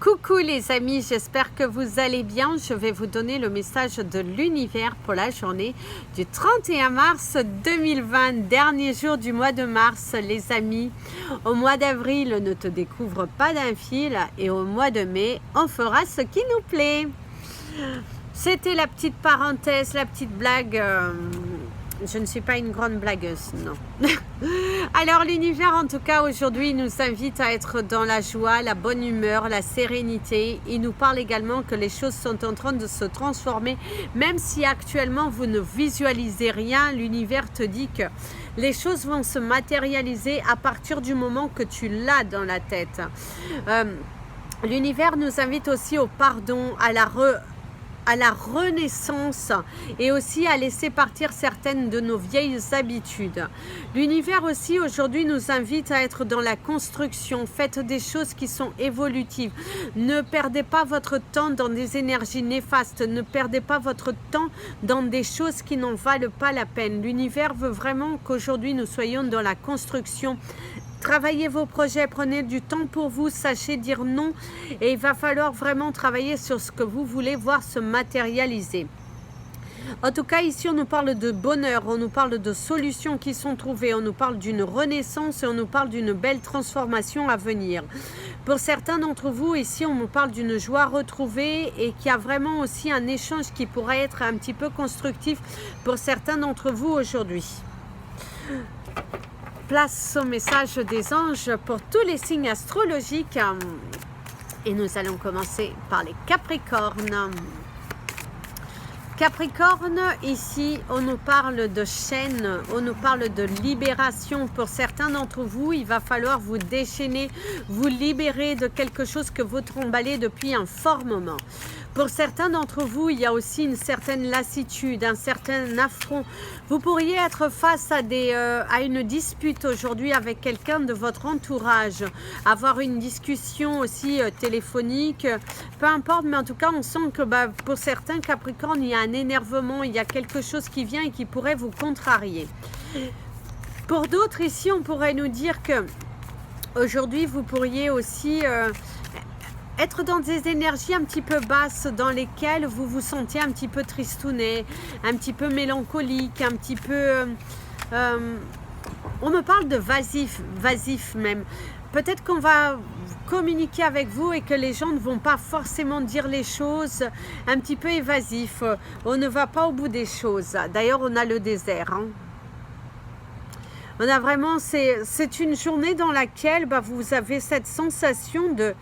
Coucou les amis, j'espère que vous allez bien. Je vais vous donner le message de l'univers pour la journée du 31 mars 2020, dernier jour du mois de mars les amis. Au mois d'avril, ne te découvre pas d'un fil et au mois de mai, on fera ce qui nous plaît. C'était la petite parenthèse, la petite blague. Je ne suis pas une grande blagueuse, non. Alors l'univers en tout cas aujourd'hui nous invite à être dans la joie, la bonne humeur, la sérénité. Il nous parle également que les choses sont en train de se transformer. Même si actuellement vous ne visualisez rien, l'univers te dit que les choses vont se matérialiser à partir du moment que tu l'as dans la tête. L'univers nous invite aussi au pardon, à la renaissance et aussi à laisser partir certaines de nos vieilles habitudes. L'univers aussi aujourd'hui nous invite à être dans la construction. Faites des choses qui sont évolutives. Ne perdez pas votre temps dans des énergies néfastes. Ne perdez pas votre temps dans des choses qui n'en valent pas la peine. L'univers veut vraiment qu'aujourd'hui nous soyons dans la construction. Travaillez vos projets, prenez du temps pour vous, sachez dire non et il va falloir vraiment travailler sur ce que vous voulez voir se matérialiser. En tout cas, ici, on nous parle de bonheur, on nous parle de solutions qui sont trouvées, on nous parle d'une renaissance et on nous parle d'une belle transformation à venir. Pour certains d'entre vous, ici, on nous parle d'une joie retrouvée et qu'il y a vraiment aussi un échange qui pourrait être un petit peu constructif pour certains d'entre vous aujourd'hui. Place au message des anges pour tous les signes astrologiques et nous allons commencer par les Capricornes. Capricorne, ici on nous parle de chaîne, on nous parle de libération. Pour certains d'entre vous, il va falloir vous déchaîner, vous libérer de quelque chose que vous tremballez depuis un fort moment. Pour certains d'entre vous, il y a aussi une certaine lassitude, un certain affront. Vous pourriez être face à une dispute aujourd'hui avec quelqu'un de votre entourage, avoir une discussion aussi téléphonique, peu importe, mais en tout cas, on sent que pour certains Capricornes, il y a un énervement, il y a quelque chose qui vient et qui pourrait vous contrarier. Pour d'autres, ici, on pourrait nous dire que aujourd'hui, vous pourriez aussi être dans des énergies un petit peu basses dans lesquelles vous vous sentez un petit peu tristounet, un petit peu mélancolique, un petit peu... on me parle de vasif même. Peut-être qu'on va communiquer avec vous et que les gens ne vont pas forcément dire les choses un petit peu évasif. On ne va pas au bout des choses. D'ailleurs, on a le désert. On a vraiment... C'est une journée dans laquelle vous avez cette sensation de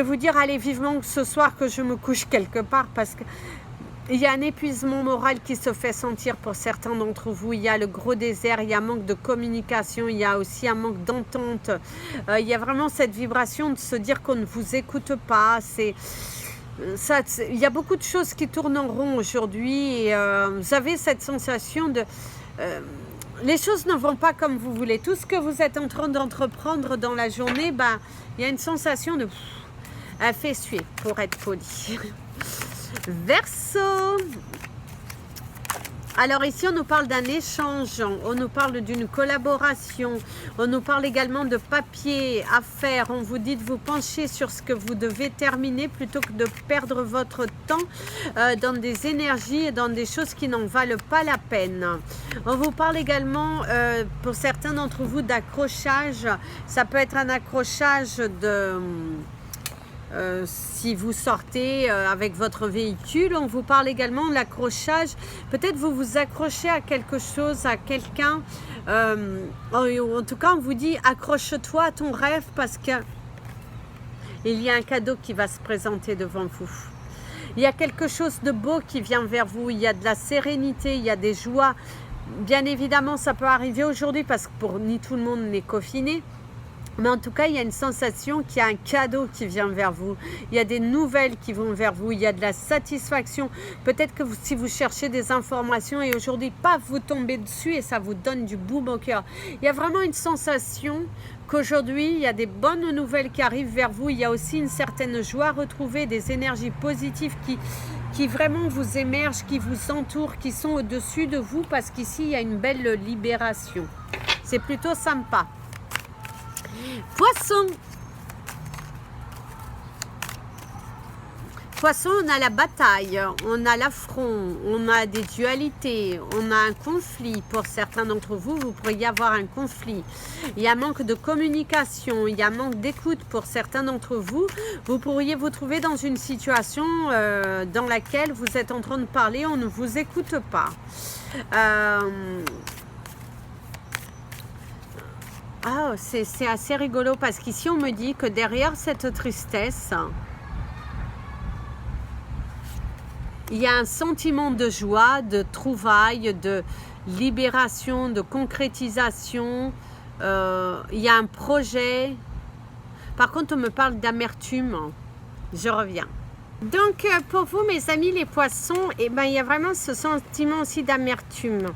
vous dire allez vivement ce soir que je me couche quelque part parce que il y a un épuisement moral qui se fait sentir pour certains d'entre vous. Il y a le gros désert, il y a un manque de communication, il y a aussi un manque d'entente. Il y a vraiment cette vibration de se dire qu'on ne vous écoute pas. Il y a beaucoup de choses qui tournent en rond aujourd'hui et vous avez cette sensation de... les choses ne vont pas comme vous voulez. Tout ce que vous êtes en train d'entreprendre dans la journée, il y a une sensation de... Elle fait suer, pour être poli. Verseau. Alors ici, on nous parle d'un échange, on nous parle d'une collaboration, on nous parle également de papier à faire. On vous dit de vous pencher sur ce que vous devez terminer plutôt que de perdre votre temps dans des énergies et dans des choses qui n'en valent pas la peine. On vous parle également, pour certains d'entre vous, d'accrochage. Ça peut être un accrochage de... si vous sortez avec votre véhicule, on vous parle également de l'accrochage. Peut-être vous vous accrochez à quelque chose, à quelqu'un. En tout cas, on vous dit accroche-toi à ton rêve parce que il y a un cadeau qui va se présenter devant vous. Il y a quelque chose de beau qui vient vers vous. Il y a de la sérénité, il y a des joies. Bien évidemment, ça peut arriver aujourd'hui parce que pour ni tout le monde n'est confiné. Mais en tout cas, il y a une sensation qu'il y a un cadeau qui vient vers vous. Il y a des nouvelles qui vont vers vous. Il y a de la satisfaction. Peut-être que si vous cherchez des informations et aujourd'hui, pas vous tombez dessus et ça vous donne du baume au cœur. Il y a vraiment une sensation qu'aujourd'hui, il y a des bonnes nouvelles qui arrivent vers vous. Il y a aussi une certaine joie retrouvée, des énergies positives qui vraiment vous émergent, qui vous entourent, qui sont au-dessus de vous parce qu'ici, il y a une belle libération. C'est plutôt sympa. Poisson. Poisson, on a la bataille, on a l'affront, on a des dualités, on a un conflit. Pour certains d'entre vous, vous pourriez avoir un conflit. Il y a manque de communication, il y a manque d'écoute pour certains d'entre vous. Vous pourriez vous trouver dans une situation dans laquelle vous êtes en train de parler, on ne vous écoute pas. C'est assez rigolo parce qu'ici, on me dit que derrière cette tristesse, il y a un sentiment de joie, de trouvailles, de libération, de concrétisation. Il y a un projet. Par contre, on me parle d'amertume. Je reviens. Donc, pour vous, mes amis, les poissons, il y a vraiment ce sentiment aussi d'amertume.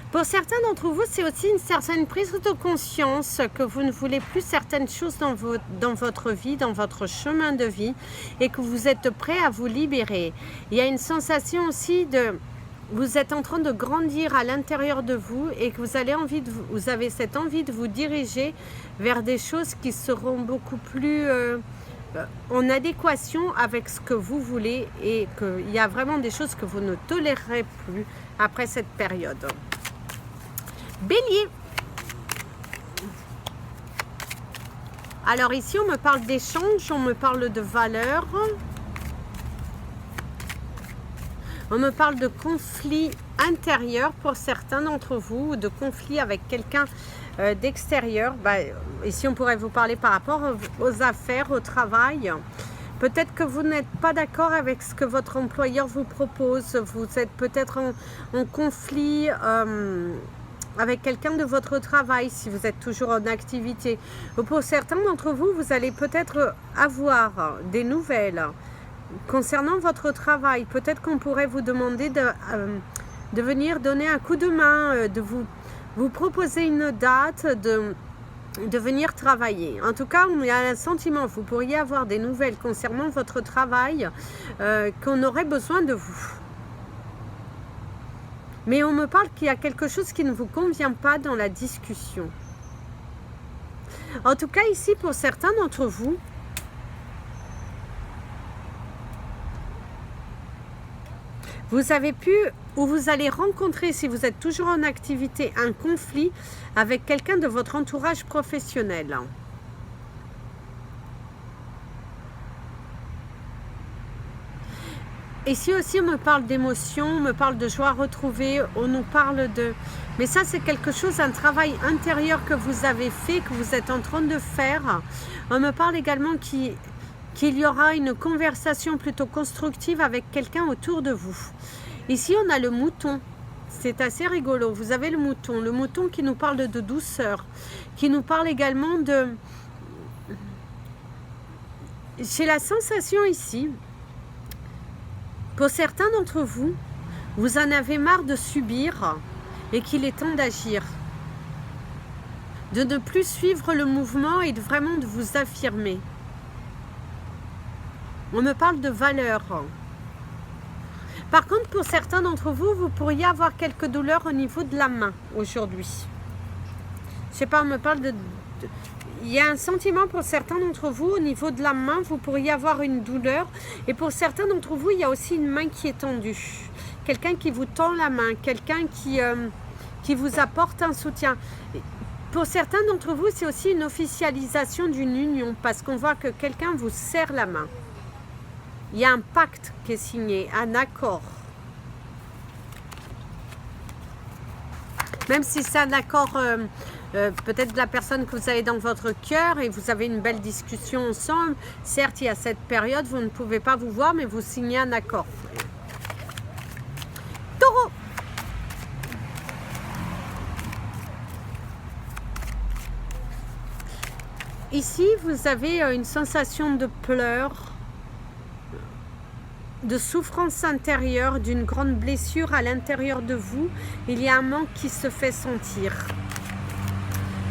Pour certains d'entre vous, c'est aussi une certaine prise de conscience que vous ne voulez plus certaines choses dans votre vie, dans votre chemin de vie, et que vous êtes prêt à vous libérer. Il y a une sensation aussi de... Vous êtes en train de grandir à l'intérieur de vous et que vous avez cette envie de vous diriger vers des choses qui seront beaucoup plus... en adéquation avec ce que vous voulez et qu'il y a vraiment des choses que vous ne tolérerez plus après cette période. Bélier. Alors ici, on me parle d'échange, on me parle de valeur. On me parle de conflit intérieur pour certains d'entre vous, ou de conflit avec quelqu'un d'extérieur. Ici, on pourrait vous parler par rapport aux affaires, au travail. Peut-être que vous n'êtes pas d'accord avec ce que votre employeur vous propose. Vous êtes peut-être en conflit avec quelqu'un de votre travail, si vous êtes toujours en activité. Ou pour certains d'entre vous, vous allez peut-être avoir des nouvelles concernant votre travail. Peut-être qu'on pourrait vous demander de venir donner un coup de main, de vous proposer une date, de venir travailler. En tout cas, il y a un sentiment, vous pourriez avoir des nouvelles concernant votre travail, qu'on aurait besoin de vous. Mais on me parle qu'il y a quelque chose qui ne vous convient pas dans la discussion. En tout cas, ici, pour certains d'entre vous, vous avez pu, ou vous allez rencontrer, si vous êtes toujours en activité, un conflit avec quelqu'un de votre entourage professionnel. Ici aussi, on me parle d'émotion, on me parle de joie retrouvée, on nous parle de... Mais ça, c'est quelque chose, un travail intérieur que vous avez fait, que vous êtes en train de faire. On me parle également qu'il y aura une conversation plutôt constructive avec quelqu'un autour de vous. Ici, on a le mouton. C'est assez rigolo. Vous avez le mouton qui nous parle de douceur, qui nous parle également de... J'ai la sensation ici, pour certains d'entre vous, vous en avez marre de subir et qu'il est temps d'agir. De ne plus suivre le mouvement et vraiment de vous affirmer. On me parle de valeur. Par contre, pour certains d'entre vous, vous pourriez avoir quelques douleurs au niveau de la main aujourd'hui. Je sais pas, on me parle de... Il y a un sentiment pour certains d'entre vous, au niveau de la main, vous pourriez avoir une douleur. Et pour certains d'entre vous, il y a aussi une main qui est tendue. Quelqu'un qui vous tend la main, quelqu'un qui vous apporte un soutien. Pour certains d'entre vous, c'est aussi une officialisation d'une union, parce qu'on voit que quelqu'un vous serre la main. Il y a un pacte qui est signé, un accord. Même si c'est un accord, peut-être de la personne que vous avez dans votre cœur et vous avez une belle discussion ensemble. Certes, il y a cette période, vous ne pouvez pas vous voir, mais vous signez un accord. Taureau. Ici, vous avez une sensation de pleurs, de souffrance intérieure, d'une grande blessure à l'intérieur de vous. Il y a un manque qui se fait sentir.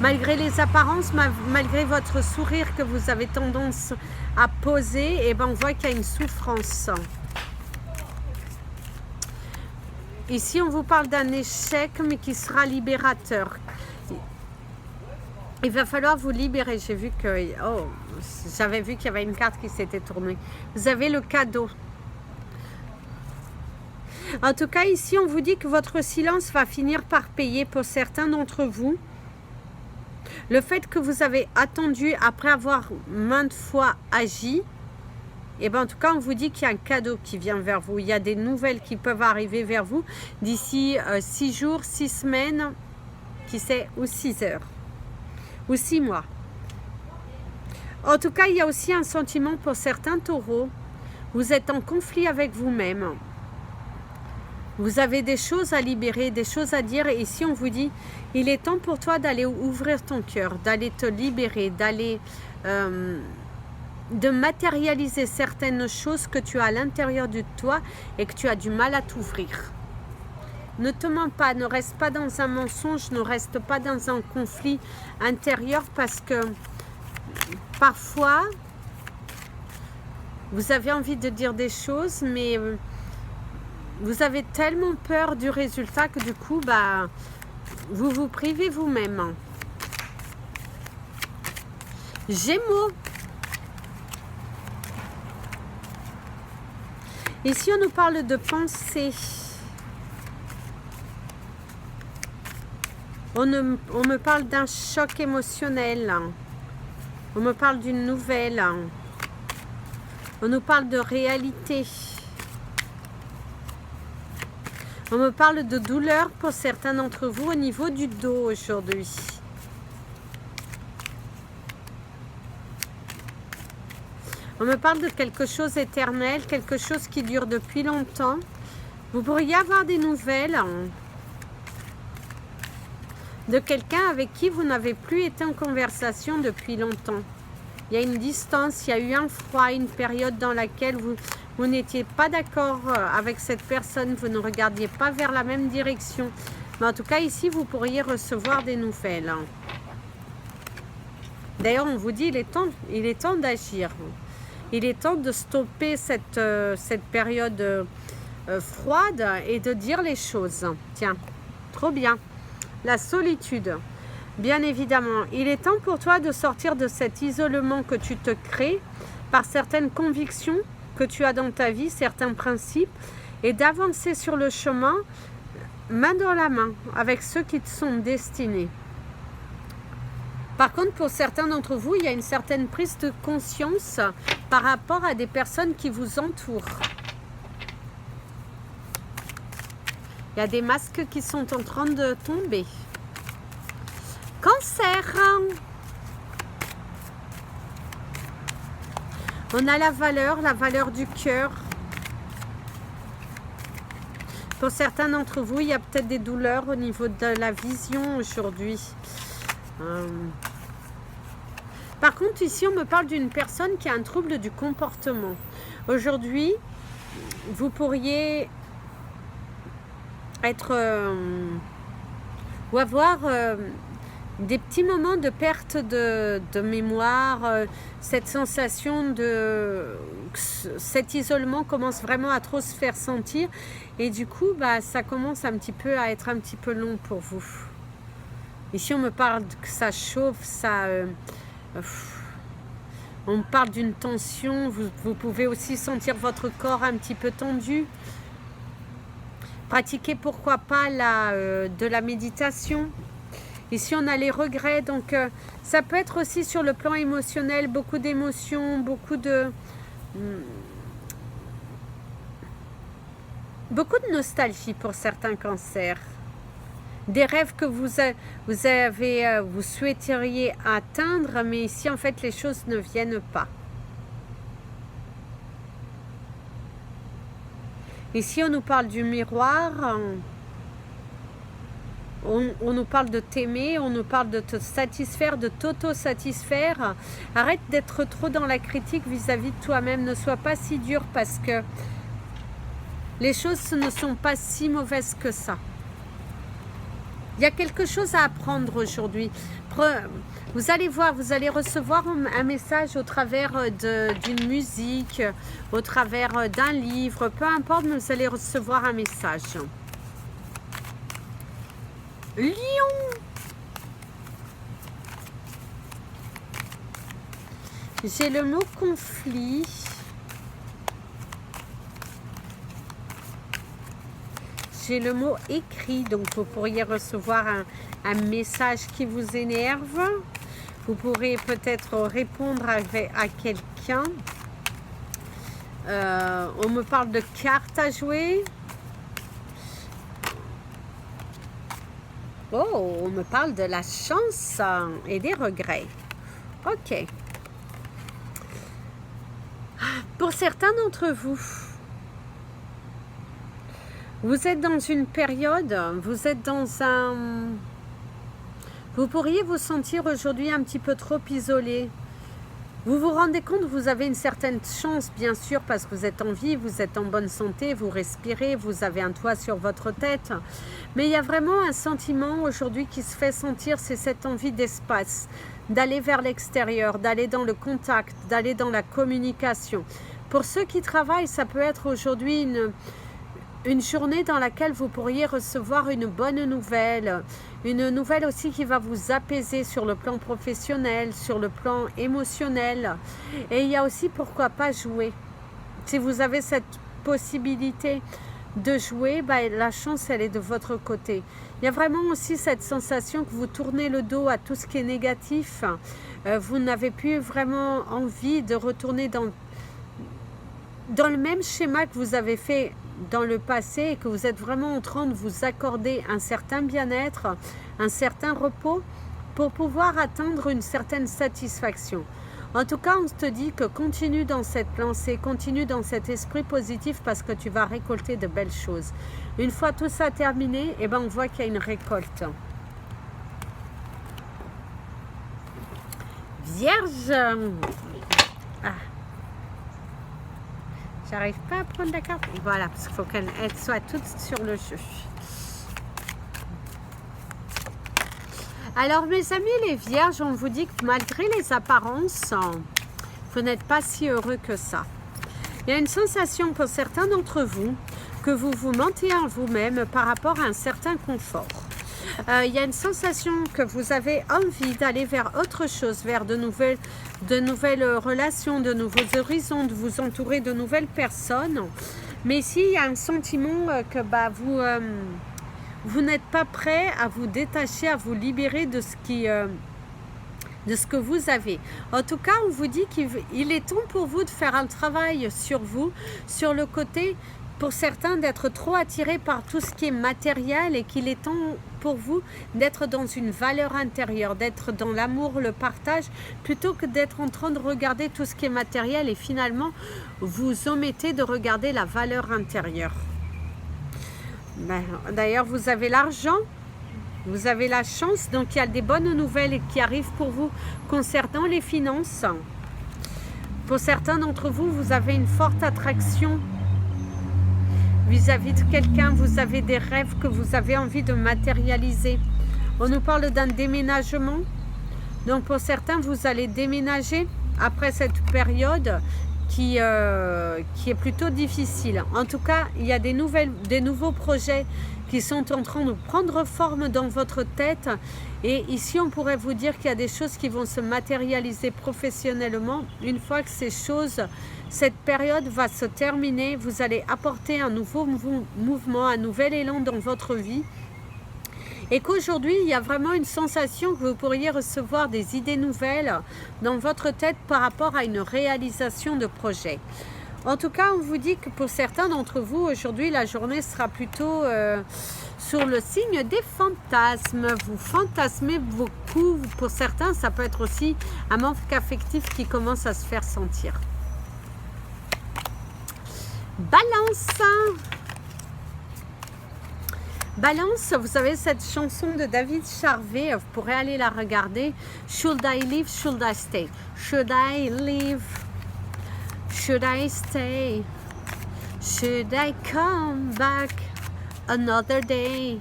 Malgré les apparences, malgré votre sourire que vous avez tendance à poser, on voit qu'il y a une souffrance. Ici, on vous parle d'un échec, mais qui sera libérateur. Il va falloir vous libérer. J'ai vu que... Oh, j'avais vu qu'il y avait une carte qui s'était tournée. Vous avez le cadeau. En tout cas, ici, on vous dit que votre silence va finir par payer pour certains d'entre vous. Le fait que vous avez attendu après avoir maintes fois agi, et bien en tout cas, on vous dit qu'il y a un cadeau qui vient vers vous. Il y a des nouvelles qui peuvent arriver vers vous d'ici 6 jours, 6 semaines, qui sait, ou 6 heures, ou 6 mois. En tout cas, il y a aussi un sentiment pour certains taureaux. Vous êtes en conflit avec vous-même. Vous avez des choses à libérer, des choses à dire. Et ici, on vous dit, il est temps pour toi d'aller ouvrir ton cœur, d'aller te libérer, d'aller de matérialiser certaines choses que tu as à l'intérieur de toi et que tu as du mal à t'ouvrir. Ne te mens pas, ne reste pas dans un mensonge, ne reste pas dans un conflit intérieur parce que parfois, vous avez envie de dire des choses, mais vous avez tellement peur du résultat que du coup, bah, vous vous privez vous-même. Gémeaux. Ici, on nous parle de pensée. On me parle d'un choc émotionnel. On me parle d'une nouvelle. On nous parle de réalité. On me parle de douleur pour certains d'entre vous au niveau du dos aujourd'hui. On me parle de quelque chose d'éternel, quelque chose qui dure depuis longtemps. Vous pourriez avoir des nouvelles de quelqu'un avec qui vous n'avez plus été en conversation depuis longtemps. Il y a une distance, il y a eu un froid, une période dans laquelle vous n'étiez pas d'accord avec cette personne, vous ne regardiez pas vers la même direction. Mais en tout cas, ici, vous pourriez recevoir des nouvelles. D'ailleurs, on vous dit, il est temps d'agir. Il est temps de stopper cette période froide et de dire les choses. Tiens, trop bien. La solitude. Bien évidemment, il est temps pour toi de sortir de cet isolement que tu te crées par certaines convictions que tu as dans ta vie, certains principes, et d'avancer sur le chemin, main dans la main, avec ceux qui te sont destinés. Par contre, pour certains d'entre vous, il y a une certaine prise de conscience par rapport à des personnes qui vous entourent. Il y a des masques qui sont en train de tomber. Cancer. On a la valeur du cœur. Pour certains d'entre vous, il y a peut-être des douleurs au niveau de la vision aujourd'hui. Par contre, ici, on me parle d'une personne qui a un trouble du comportement. Aujourd'hui, vous pourriez être ou avoir des petits moments de perte de mémoire, cette sensation de cet isolement commence vraiment à trop se faire sentir et du coup bah, ça commence un petit peu à être un petit peu long pour vous. Ici on me parle que ça chauffe, on me parle d'une tension, vous pouvez aussi sentir votre corps un petit peu tendu. Pratiquez pourquoi pas de la méditation. Ici, on a les regrets, donc ça peut être aussi sur le plan émotionnel, beaucoup d'émotions, beaucoup de nostalgie pour certains cancers. Des rêves que vous souhaiteriez atteindre, mais ici, en fait, les choses ne viennent pas. Ici, on nous parle du miroir. On nous parle de t'aimer, on nous parle de te satisfaire, de t'auto-satisfaire. Arrête d'être trop dans la critique vis-à-vis de toi-même. Ne sois pas si dur parce que les choses ne sont pas si mauvaises que ça. Il y a quelque chose à apprendre aujourd'hui. Vous allez voir, vous allez recevoir un message au travers d'une musique, au travers d'un livre, peu importe, mais vous allez recevoir un message. Lion. J'ai le mot conflit. j'ai le mot écrit, donc vous pourriez recevoir un message qui vous énerve. Vous pourrez peut-être répondre à quelqu'un. On me parle de cartes à jouer. Oh, on me parle de la chance et des regrets. Ok. Pour certains d'entre vous, vous êtes dans une période, vous êtes dans un... Vous pourriez vous sentir aujourd'hui un petit peu trop isolé. Vous vous rendez compte, vous avez une certaine chance, bien sûr, parce que vous êtes en vie, vous êtes en bonne santé, vous respirez, vous avez un toit sur votre tête. Mais il y a vraiment un sentiment aujourd'hui qui se fait sentir, c'est cette envie d'espace, d'aller vers l'extérieur, d'aller dans le contact, d'aller dans la communication. Pour ceux qui travaillent, ça peut être aujourd'hui une journée dans laquelle vous pourriez recevoir une bonne nouvelle aussi qui va vous apaiser sur le plan professionnel, sur le plan émotionnel. Et il y a aussi, pourquoi pas, jouer. Si vous avez cette possibilité de jouer, la chance, elle est de votre côté. Il y a vraiment aussi cette sensation que vous tournez le dos à tout ce qui est négatif. Vous n'avez plus vraiment envie de retourner dans le même schéma que vous avez fait dans le passé et que vous êtes vraiment en train de vous accorder un certain bien-être, un certain repos pour pouvoir atteindre une certaine satisfaction. En tout cas, on te dit que continue dans cette lancée, continue dans cet esprit positif parce que tu vas récolter de belles choses. Une fois tout ça terminé, on voit qu'il y a une récolte. Vierge. J'arrive pas à prendre la carte. Voilà, parce qu'il faut qu'elle soit toute sur le jeu. Alors, mes amis les vierges, on vous dit que malgré les apparences, vous n'êtes pas si heureux que ça. Il y a une sensation pour certains d'entre vous que vous vous mentez en vous-même par rapport à un certain confort. Il y a une sensation que vous avez envie d'aller vers autre chose, vers de nouvelles relations, de nouveaux horizons, de vous entourer de nouvelles personnes. Mais ici, il y a un sentiment que vous n'êtes pas prêt à vous détacher, à vous libérer de ce que vous avez. En tout cas, on vous dit qu'il est temps pour vous de faire un travail sur vous, sur le côté, pour certains, d'être trop attirés par tout ce qui est matériel et qu'il est temps pour vous d'être dans une valeur intérieure, d'être dans l'amour, le partage, plutôt que d'être en train de regarder tout ce qui est matériel et finalement, vous omettez de regarder la valeur intérieure. D'ailleurs, vous avez l'argent, vous avez la chance, donc il y a des bonnes nouvelles qui arrivent pour vous concernant les finances. Pour certains d'entre vous, vous avez une forte attraction vis-à-vis de quelqu'un, vous avez des rêves que vous avez envie de matérialiser. On nous parle d'un déménagement. Donc pour certains, vous allez déménager après cette période qui est plutôt difficile. En tout cas, il y a des nouveaux projets qui sont en train de prendre forme dans votre tête. Et ici, on pourrait vous dire qu'il y a des choses qui vont se matérialiser professionnellement. Une fois que cette période va se terminer, vous allez apporter un nouveau mouvement, un nouvel élan dans votre vie. Et qu'aujourd'hui, il y a vraiment une sensation que vous pourriez recevoir des idées nouvelles dans votre tête par rapport à une réalisation de projet. En tout cas, on vous dit que pour certains d'entre vous, aujourd'hui, la journée sera plutôt sur le signe des fantasmes. Vous fantasmez beaucoup. Pour certains, ça peut être aussi un manque affectif qui commence à se faire sentir. Balance. Balance, vous savez cette chanson de David Charvet, vous pourrez aller la regarder. Should I leave, should I stay? Should I leave? Should I stay? Should I come back another day?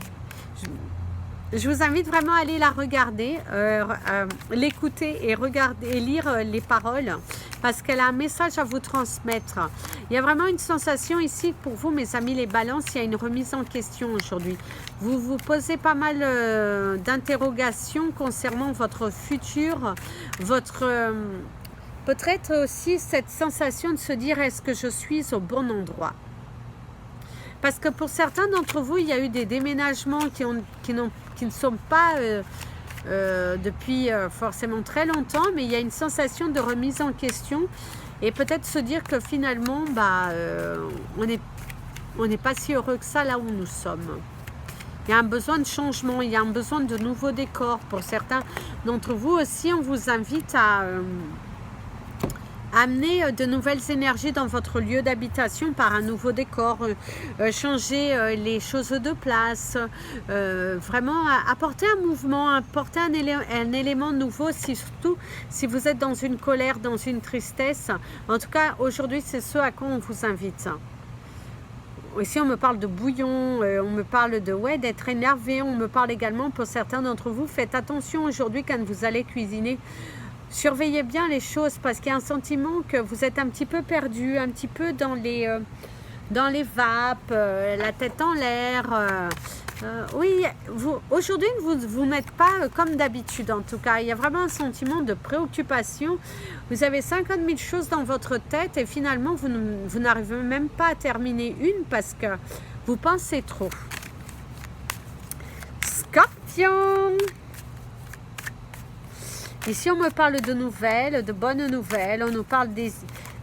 Je vous invite vraiment à aller la regarder, l'écouter et regarder et lire les paroles parce qu'elle a un message à vous transmettre. Il y a vraiment une sensation ici pour vous, mes amis les balances, il y a une remise en question aujourd'hui. Vous vous posez pas mal d'interrogations concernant votre futur, peut-être aussi cette sensation de se dire est-ce que je suis au bon endroit? Parce que pour certains d'entre vous, il y a eu des déménagements qui ne sont pas depuis forcément très longtemps, mais il y a une sensation de remise en question et peut-être se dire que finalement, on n'est pas si heureux que ça là où nous sommes. Il y a un besoin de changement, il y a un besoin de nouveaux décors. Pour certains d'entre vous aussi, on vous invite à amener de nouvelles énergies dans votre lieu d'habitation par un nouveau décor, changer les choses de place, vraiment apporter un mouvement, apporter un élément nouveau, surtout si vous êtes dans une colère, dans une tristesse. En tout cas, aujourd'hui, c'est ce à quoi on vous invite. Ici, on me parle de bouillon, on me parle de d'être énervé, on me parle également pour certains d'entre vous. Faites attention aujourd'hui quand vous allez cuisiner. Surveillez bien les choses parce qu'il y a un sentiment que vous êtes un petit peu perdu, un petit peu dans les vapes, la tête en l'air. Oui, aujourd'hui, vous n'êtes pas comme d'habitude en tout cas. Il y a vraiment un sentiment de préoccupation. Vous avez 50 000 choses dans votre tête et finalement, vous n'arrivez même pas à terminer une parce que vous pensez trop. Scorpion! Ici, on me parle de nouvelles, de bonnes nouvelles. On nous parle des...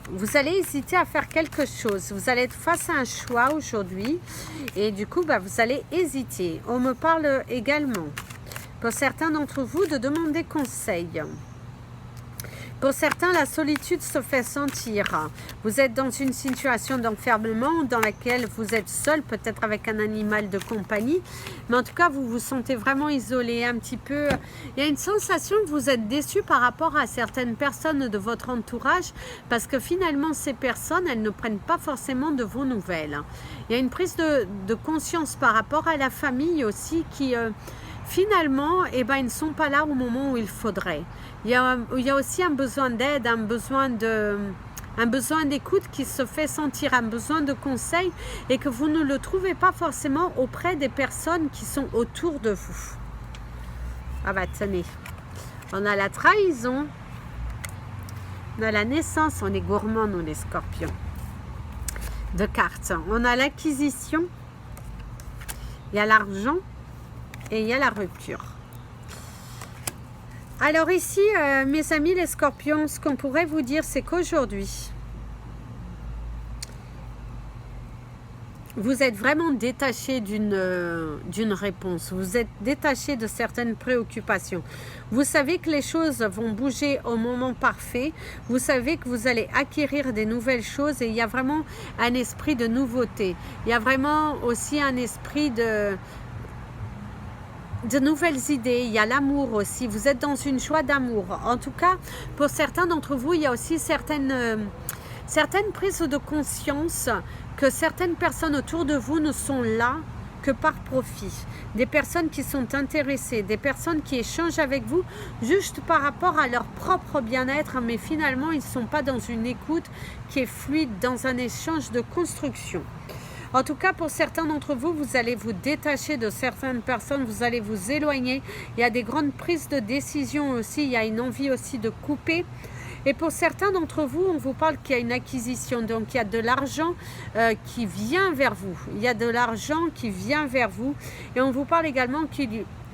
Vous allez hésiter à faire quelque chose. Vous allez être face à un choix aujourd'hui. Et du coup, vous allez hésiter. On me parle également, pour certains d'entre vous, de demander conseil. Pour certains, la solitude se fait sentir. Vous êtes dans une situation d'enfermement dans laquelle vous êtes seul, peut-être avec un animal de compagnie. Mais en tout cas, vous vous sentez vraiment isolé, un petit peu. Il y a une sensation que vous êtes déçu par rapport à certaines personnes de votre entourage parce que finalement, ces personnes, elles ne prennent pas forcément de vos nouvelles. Il y a une prise de conscience par rapport à la famille aussi qui... finalement, ils ne sont pas là au moment où il faudrait. Il y a aussi un besoin d'aide, un besoin d'écoute qui se fait sentir, un besoin de conseil et que vous ne le trouvez pas forcément auprès des personnes qui sont autour de vous. Ah tenez, on a la trahison, on a la naissance, on est gourmands nous les scorpions. De cartes, on a l'acquisition, il y a l'argent, et il y a la rupture. Alors ici, mes amis les scorpions, ce qu'on pourrait vous dire, c'est qu'aujourd'hui, vous êtes vraiment détaché d'une réponse. Vous êtes détaché de certaines préoccupations. Vous savez que les choses vont bouger au moment parfait. Vous savez que vous allez acquérir des nouvelles choses et il y a vraiment un esprit de nouveauté. Il y a vraiment aussi un esprit de nouvelles idées, il y a l'amour aussi, vous êtes dans une joie d'amour. En tout cas, pour certains d'entre vous, il y a aussi certaines prises de conscience que certaines personnes autour de vous ne sont là que par profit. Des personnes qui sont intéressées, des personnes qui échangent avec vous juste par rapport à leur propre bien-être, mais finalement, ils ne sont pas dans une écoute qui est fluide, dans un échange de construction. En tout cas, pour certains d'entre vous, vous allez vous détacher de certaines personnes, vous allez vous éloigner. Il y a des grandes prises de décision aussi, il y a une envie aussi de couper. Et pour certains d'entre vous, on vous parle qu'il y a une acquisition, donc il y a de l'argent qui vient vers vous. Il y a de l'argent qui vient vers vous. Et on vous parle également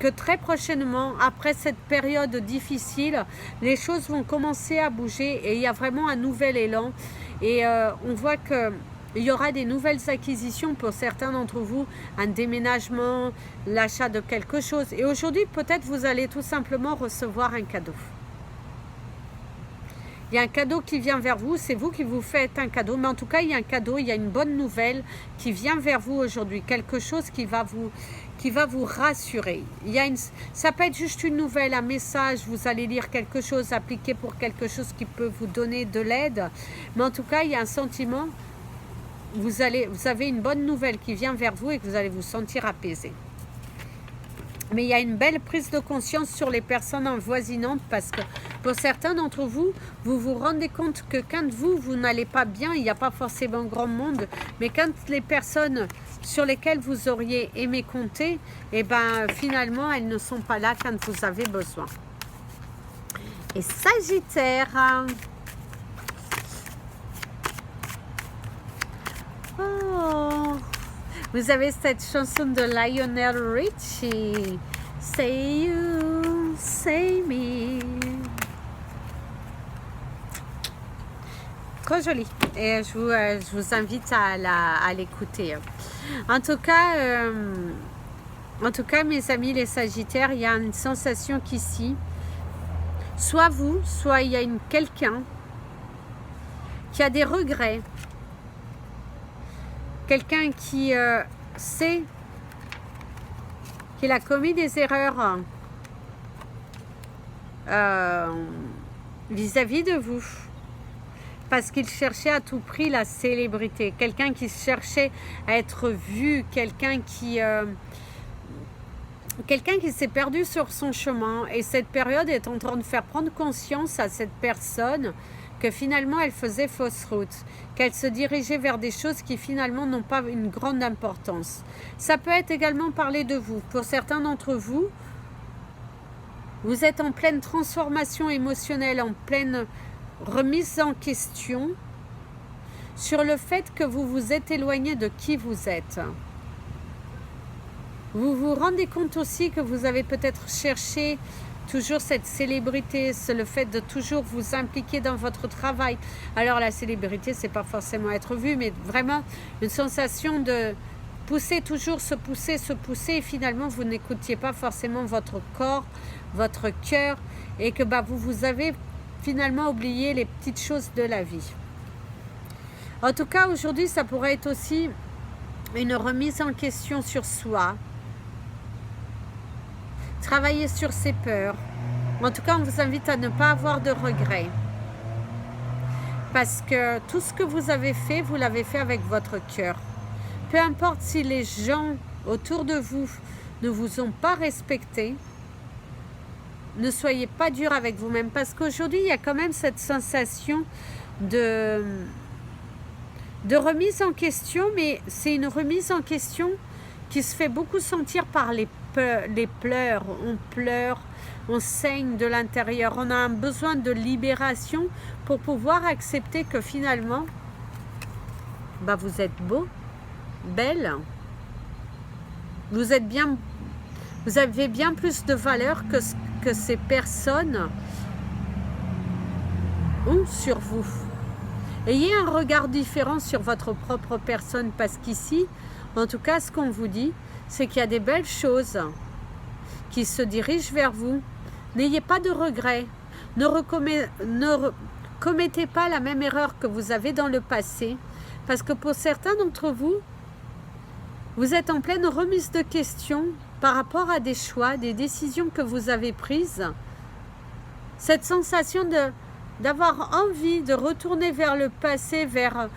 que très prochainement, après cette période difficile, les choses vont commencer à bouger et il y a vraiment un nouvel élan. Et on voit que il y aura des nouvelles acquisitions pour certains d'entre vous, un déménagement, l'achat de quelque chose. Et aujourd'hui, peut-être vous allez tout simplement recevoir un cadeau. Il y a un cadeau qui vient vers vous, c'est vous qui vous faites un cadeau. Mais en tout cas, il y a un cadeau, il y a une bonne nouvelle qui vient vers vous aujourd'hui. Quelque chose qui va vous rassurer. Ça peut être juste une nouvelle, un message, vous allez lire quelque chose, appliquer pour quelque chose qui peut vous donner de l'aide. Mais en tout cas, il y a un sentiment... Vous avez une bonne nouvelle qui vient vers vous et que vous allez vous sentir apaisé. Mais il y a une belle prise de conscience sur les personnes avoisinantes parce que pour certains d'entre vous, vous vous rendez compte que quand vous n'allez pas bien, il n'y a pas forcément grand monde, mais quand les personnes sur lesquelles vous auriez aimé compter, finalement, elles ne sont pas là quand vous avez besoin. Et Sagittaire... Oh. Vous avez cette chanson de Lionel Richie. Say you, say me. Trop joli. Et je vous invite à l'écouter. En tout cas, mes amis les Sagittaires, il y a une sensation qu'ici, soit vous, soit il y a quelqu'un qui a des regrets. Quelqu'un qui sait qu'il a commis des erreurs vis-à-vis de vous. Parce qu'il cherchait à tout prix la célébrité. Quelqu'un qui cherchait à être vu. Quelqu'un qui s'est perdu sur son chemin. Et cette période est en train de faire prendre conscience à cette personne que finalement elle faisait fausse route. Qu'elle se dirigeait vers des choses qui finalement n'ont pas une grande importance. Ça peut être également parler de vous. Pour certains d'entre vous, vous êtes en pleine transformation émotionnelle, en pleine remise en question sur le fait que vous vous êtes éloigné de qui vous êtes. Vous vous rendez compte aussi que vous avez peut-être cherché toujours cette célébrité, c'est le fait de toujours vous impliquer dans votre travail. Alors la célébrité, c'est pas forcément être vu, mais vraiment une sensation de toujours se pousser, et finalement vous n'écoutiez pas forcément votre corps, votre cœur, et que vous avez finalement oublié les petites choses de la vie. En tout cas, aujourd'hui, ça pourrait être aussi une remise en question sur soi, travailler sur ses peurs. En tout cas, on vous invite à ne pas avoir de regrets. Parce que tout ce que vous avez fait, vous l'avez fait avec votre cœur. Peu importe si les gens autour de vous ne vous ont pas respecté, ne soyez pas dur avec vous-même. Parce qu'aujourd'hui, il y a quand même cette sensation de remise en question, mais c'est une remise en question qui se fait beaucoup sentir par les pleurs. On pleure, on saigne de l'intérieur. On a un besoin de libération pour pouvoir accepter que finalement, vous êtes beau, belle. Vous êtes bien, vous avez bien plus de valeur que ces personnes ont sur vous. Ayez un regard différent sur votre propre personne, parce qu'ici, en tout cas, ce qu'on vous dit, c'est qu'il y a des belles choses qui se dirigent vers vous. N'ayez pas de regrets. Ne commettez pas la même erreur que vous avez dans le passé, parce que pour certains d'entre vous, vous êtes en pleine remise de questions par rapport à des choix, des décisions que vous avez prises. Cette sensation d'avoir envie de retourner vers le passé, vers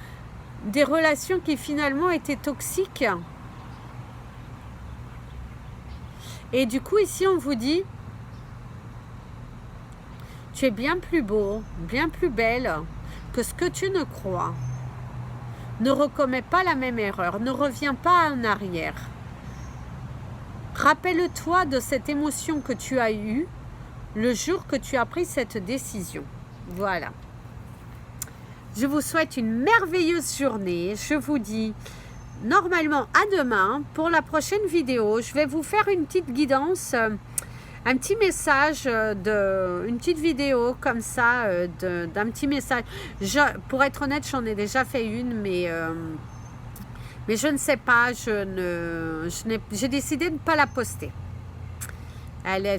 des relations qui finalement étaient toxiques. Et du coup, ici, on vous dit, tu es bien plus beau, bien plus belle que ce que tu ne crois. Ne recommets pas la même erreur, ne reviens pas en arrière. Rappelle-toi de cette émotion que tu as eue le jour que tu as pris cette décision. Voilà. Je vous souhaite une merveilleuse journée. Je vous dis normalement à demain pour la prochaine vidéo. Je vais vous faire une petite guidance, un petit message, une petite vidéo comme ça, d'un petit message. Pour être honnête, j'en ai déjà fait une, mais je ne sais pas, j'ai décidé de ne pas la poster.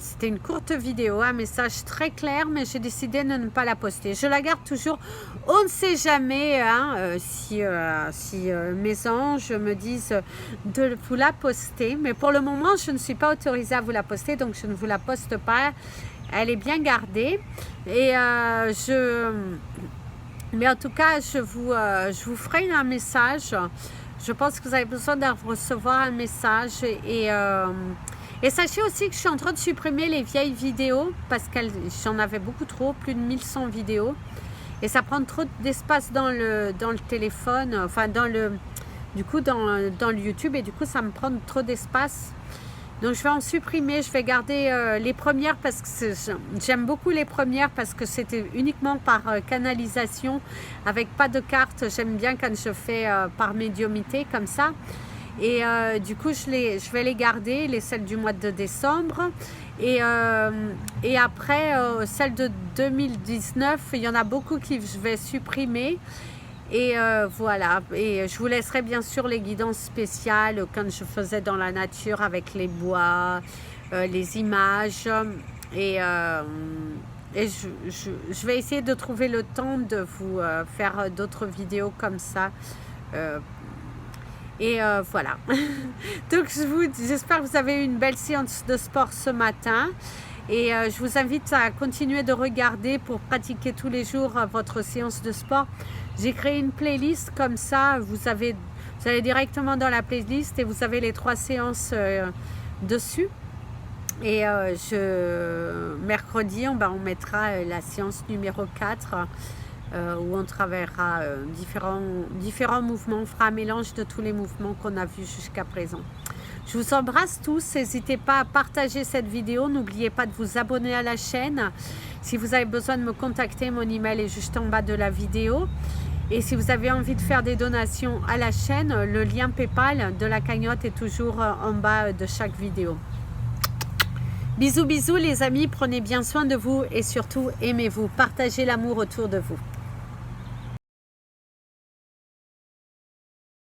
C'était une courte vidéo, un message très clair, mais j'ai décidé de ne pas la poster. Je la garde toujours. On ne sait jamais si mes anges me disent de vous la poster. Mais pour le moment, je ne suis pas autorisée à vous la poster, donc je ne vous la poste pas. Elle est bien gardée. Et mais en tout cas, je vous ferai un message. Je pense que vous avez besoin de recevoir un message. Et sachez aussi que je suis en train de supprimer les vieilles vidéos parce que j'en avais beaucoup trop, plus de 1100 vidéos. Et ça prend trop d'espace dans le téléphone, enfin dans le YouTube, et du coup ça me prend trop d'espace. Donc je vais en supprimer, je vais garder les premières parce que j'aime beaucoup les premières parce que c'était uniquement par canalisation avec pas de carte. J'aime bien quand je fais par médiumnité comme ça. Et du coup, je vais les garder, les celles du mois de décembre. Et après, celles de 2019, il y en a beaucoup que je vais supprimer. Et voilà, et je vous laisserai bien sûr les guidances spéciales quand je faisais dans la nature avec les bois, les images. Et, je vais essayer de trouver le temps de vous faire d'autres vidéos comme ça. Voilà. Donc j'espère que vous avez eu une belle séance de sport ce matin. Et je vous invite à continuer de regarder pour pratiquer tous les jours votre séance de sport. J'ai créé une playlist comme ça, vous allez directement dans la playlist et vous avez les 3 séances dessus. Et mercredi, on mettra la séance numéro 4 où on travaillera différents mouvements. On fera un mélange de tous les mouvements qu'on a vus jusqu'à présent. Je vous embrasse tous, n'hésitez pas à partager cette vidéo, n'oubliez pas de vous abonner à la chaîne. Si vous avez besoin de me contacter, mon email est juste en bas de la vidéo. Et si vous avez envie de faire des donations à la chaîne, le lien PayPal de la cagnotte est toujours en bas de chaque vidéo. Bisous, bisous les amis, prenez bien soin de vous et surtout aimez-vous, partagez l'amour autour de vous.